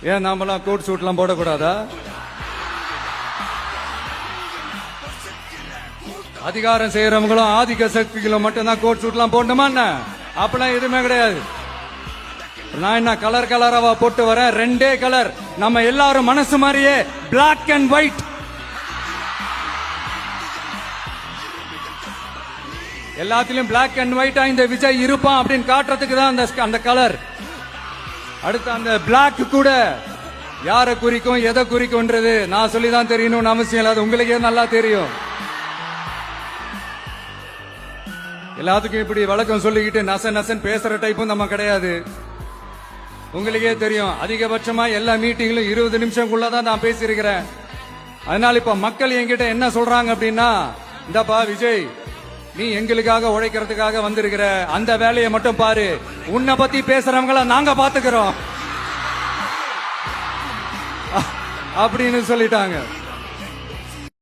ஏன் நாமெல்லாம் கோட் சூட்லாம் போடக்கூடாதா? அதிகாரம் செய்யறவங்களும் ஆதிக்க சக்திகளும் மட்டும்தான் கோட் சூட்லாம் போடணுமா என்ன? அப்பெல்லாம் எதுவுமே கிடையாது. நான் என்ன கலர் கலராவா போட்டு வரேன்? ரெண்டே கலர், நம்ம எல்லாரும் மனசு மாதிரியே பிளாக் அண்ட் ஒயிட். எல்லாத்திலும் பிளாக் அண்ட் ஒயிட்டா இந்த விஜய் இருப்பான் அப்படின்னு காட்டுறதுக்கு தான் அந்த கலர். அடுத்து அந்த பிளாக் கூட யாரை குறிக்கும் எதை குறிக்கும்ன்றது நான் சொல்லிதான் தெரியணும்னு அவசியம் இல்லை, அது உங்களுக்கே நல்லா தெரியும். எல்லாத்துக்கும் இப்படி வழக்கம் சொல்லிக்கிட்டு நச நசன் பேசுற டைப்பும் நம்ம கிடையாது. உங்களுக்கே தெரியும், அதிகபட்சமா எல்லா மீட்டிங்லும் 20 நிமிஷம்குள்ளதான் நான் பேசியிருக்கிறேன். அதனால இப்ப மக்கள் என்கிட்ட என்ன சொல்றாங்க அப்படின்னா, இந்தப்பா விஜய், நீ எங்களுக்காக உழைக்கிறதுக்காக வந்திருக்கிற, அந்த வேலையை மட்டும் பாரு, உன்னை பத்தி பேசுறவங்கள நாங்க பாத்துக்கிறோம் அப்படின்னு சொல்லிட்டாங்க.